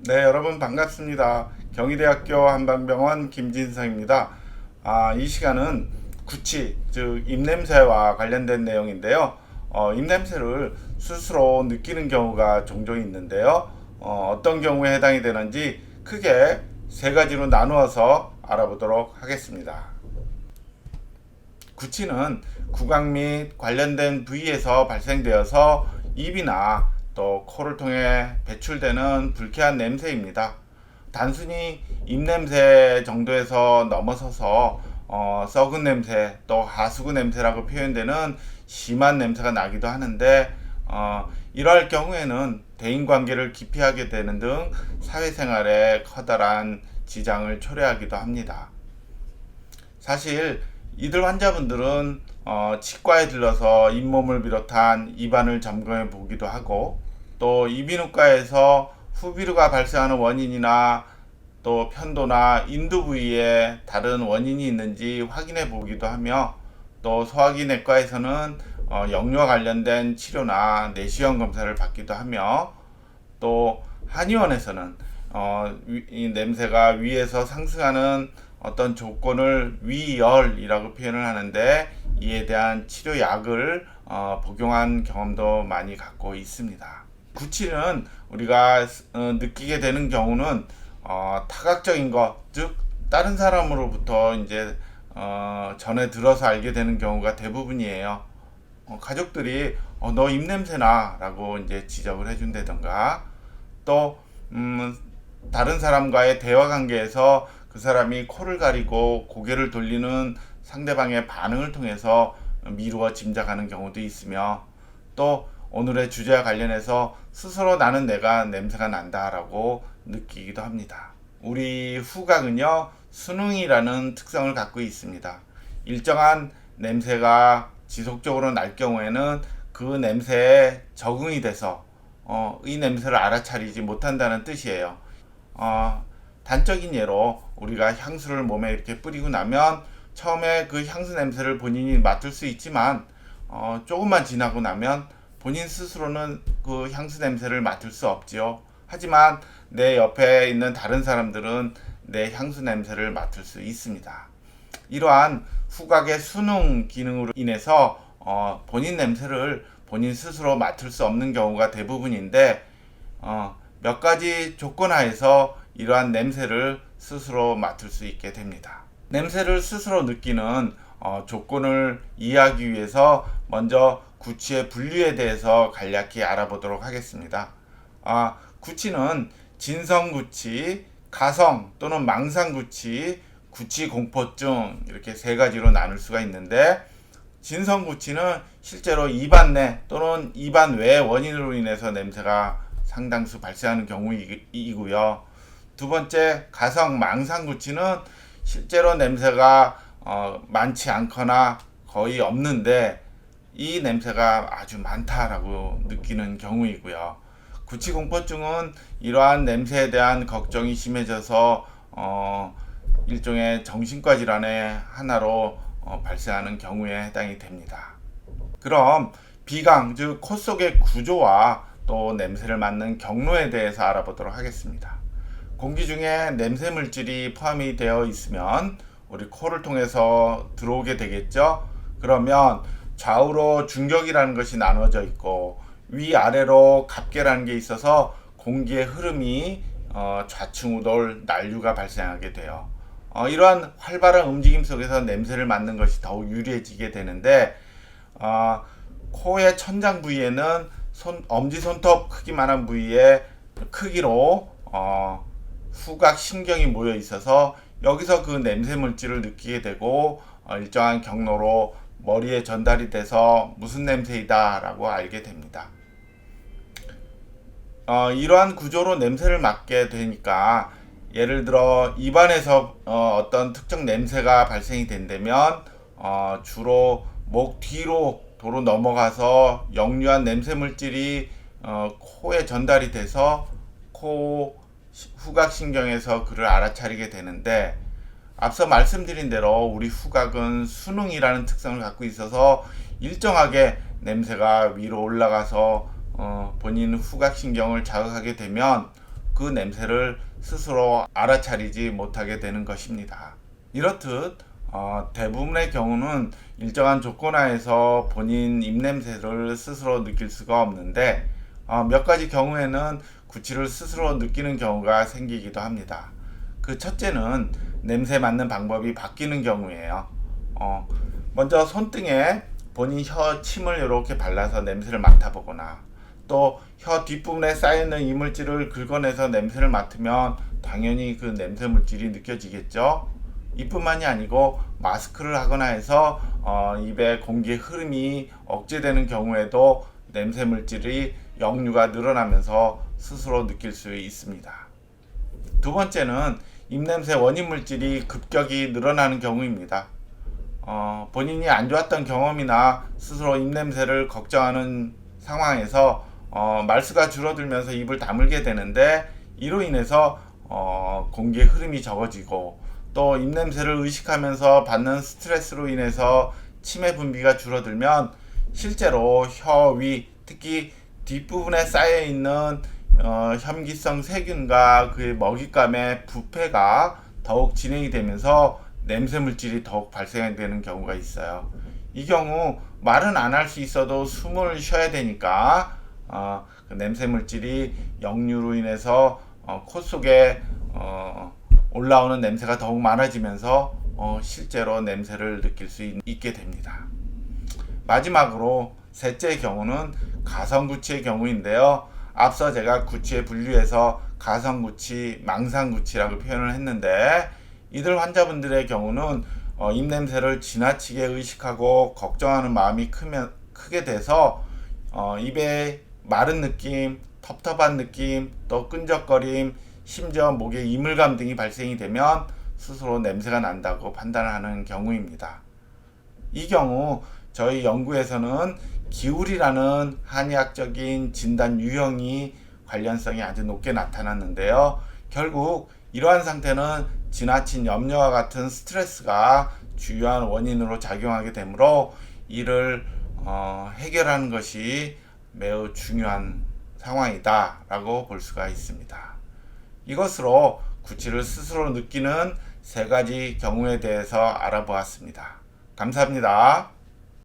네, 여러분 반갑습니다. 경희대학교 한방병원 김진성입니다. 이 시간은 구취, 즉 입냄새와 관련된 내용인데요. 입냄새를 스스로 느끼는 경우가 종종 있는데요. 어떤 경우에 해당이 되는지 크게 세 가지로 나누어서 알아보도록 하겠습니다. 구취는 구강 및 관련된 부위에서 발생되어서 입이나 또 코를 통해 배출되는 불쾌한 냄새입니다. 단순히 입냄새 정도에서 넘어서서 썩은 냄새 또 하수구 냄새라고 표현되는 심한 냄새가 나기도 하는데 이러할 경우에는 대인관계를 기피하게 되는 등 사회생활에 커다란 지장을 초래하기도 합니다. 사실 이들 환자분들은 치과에 들러서 잇몸을 비롯한 입안을 점검해 보기도 하고 또 이비인후과에서 후비루가 발생하는 원인이나 또 편도나 인두 부위에 다른 원인이 있는지 확인해 보기도 하며 또 소화기 내과에서는 역류와 관련된 치료나 내시경 검사를 받기도 하며 또 한의원에서는 이 냄새가 위에서 상승하는 어떤 조건을 위열이라고 표현을 하는데 이에 대한 치료약을 복용한 경험도 많이 갖고 있습니다. 구취는 우리가 느끼게 되는 경우는 타각적인 것, 즉 다른 사람으로부터 이제 전에 들어서 알게 되는 경우가 대부분이에요. 가족들이 너 입냄새나 라고 이제 지적을 해준다던가 또 다른 사람과의 대화 관계에서 그 사람이 코를 가리고 고개를 돌리는 상대방의 반응을 통해서 미루어 짐작하는 경우도 있으며 또 오늘의 주제와 관련해서 스스로 나는 내가 냄새가 난다라고 느끼기도 합니다. 우리 후각은요, 수능이라는 특성을 갖고 있습니다. 일정한 냄새가 지속적으로 날 경우에는 그 냄새에 적응이 돼서 이 냄새를 알아차리지 못한다는 뜻이에요. 단적인 예로 우리가 향수를 몸에 이렇게 뿌리고 나면 처음에 그 향수 냄새를 본인이 맡을 수 있지만 조금만 지나고 나면 본인 스스로는 그 향수 냄새를 맡을 수 없지요. 하지만 내 옆에 있는 다른 사람들은 내 향수 냄새를 맡을 수 있습니다. 이러한 후각의 수능 기능으로 인해서 본인 냄새를 본인 스스로 맡을 수 없는 경우가 대부분인데 몇 가지 조건 하에서 이러한 냄새를 스스로 맡을 수 있게 됩니다. 냄새를 스스로 느끼는 조건을 이해하기 위해서 먼저 구취의 분류에 대해서 간략히 알아보도록 하겠습니다. 구취는 진성구취, 가성 또는 망상구취, 구취공포증 이렇게 세 가지로 나눌 수가 있는데 진성구취는 실제로 입안 내 또는 입안 외의 원인으로 인해서 냄새가 상당수 발생하는 경우이고요. 두 번째 가성 망상구취는 실제로 냄새가 많지 않거나 거의 없는데 이 냄새가 아주 많다라고 느끼는 경우이고요. 구취공포증은 이러한 냄새에 대한 걱정이 심해져서 일종의 정신과 질환의 하나로 발생하는 경우에 해당이 됩니다. 그럼 비강, 즉 코 속의 구조와 또 냄새를 맡는 경로에 대해서 알아보도록 하겠습니다. 공기 중에 냄새 물질이 포함이 되어 있으면 우리 코를 통해서 들어오게 되겠죠. 그러면 좌우로 중격이라는 것이 나눠져 있고 위아래로 갑계라는 게 있어서 공기의 흐름이 좌충우돌 난류가 발생하게 돼요. 이러한 활발한 움직임 속에서 냄새를 맡는 것이 더욱 유리해지게 되는데 코의 천장 부위에는 엄지손톱 크기만한 부위의 크기로 후각 신경이 모여 있어서 여기서 그 냄새 물질을 느끼게 되고 일정한 경로로 머리에 전달이 돼서 무슨 냄새이다 라고 알게 됩니다. 이러한 구조로 냄새를 맡게 되니까 예를 들어 입안에서 어떤 특정 냄새가 발생이 된다면 주로 목 뒤로 도로 넘어가서 역류한 냄새 물질이 코에 전달이 돼서 코 후각신경에서 그를 알아차리게 되는데 앞서 말씀드린 대로 우리 후각은 수능이라는 특성을 갖고 있어서 일정하게 냄새가 위로 올라가서 본인 후각신경을 자극하게 되면 그 냄새를 스스로 알아차리지 못하게 되는 것입니다. 이렇듯 대부분의 경우는 일정한 조건 하에서 본인 입냄새를 스스로 느낄 수가 없는데 몇 가지 경우에는 구취를 스스로 느끼는 경우가 생기기도 합니다. 그 첫째는 냄새 맡는 방법이 바뀌는 경우예요. 먼저 손등에 본인 혀 침을 이렇게 발라서 냄새를 맡아보거나 또 혀 뒷부분에 쌓여있는 이물질을 긁어내서 냄새를 맡으면 당연히 그 냄새 물질이 느껴지겠죠. 이뿐만이 아니고 마스크를 하거나 해서 입에 공기의 흐름이 억제되는 경우에도 냄새 물질이 역류가 늘어나면서 스스로 느낄 수 있습니다. 두 번째는 입냄새 원인 물질이 급격히 늘어나는 경우입니다. 본인이 안 좋았던 경험이나 스스로 입냄새를 걱정하는 상황에서 말수가 줄어들면서 입을 다물게 되는데 이로 인해서 공기의 흐름이 적어지고 또 입냄새를 의식하면서 받는 스트레스로 인해서 치매 분비가 줄어들면 실제로 혀 위, 특히 뒷부분에 쌓여있는 혐기성 세균과 그의 먹잇감의 부패가 더욱 진행이 되면서 냄새 물질이 더욱 발생되는 경우가 있어요. 이 경우 말은 안 할 수 있어도 숨을 쉬어야 되니까 그 냄새 물질이 역류로 인해서 코 속에 올라오는 냄새가 더욱 많아지면서 실제로 냄새를 느낄 수 있게 됩니다. 마지막으로 셋째 경우는 가성구취의 경우인데요. 앞서 제가 구취에 분류해서 가성구취, 망상구취라고 표현을 했는데 이들 환자분들의 경우는 입냄새를 지나치게 의식하고 걱정하는 마음이 크게 돼서 입에 마른 느낌, 텁텁한 느낌, 또 끈적거림, 심지어 목에 이물감 등이 발생이 되면 스스로 냄새가 난다고 판단하는 경우입니다. 이 경우 저희 연구에서는 기울이라는 한의학적인 진단 유형이 관련성이 아주 높게 나타났는데요. 결국 이러한 상태는 지나친 염려와 같은 스트레스가 주요한 원인으로 작용하게 되므로 이를 해결하는 것이 매우 중요한 상황이다 라고 볼 수가 있습니다. 이것으로 구취를 스스로 느끼는 세 가지 경우에 대해서 알아보았습니다. 감사합니다.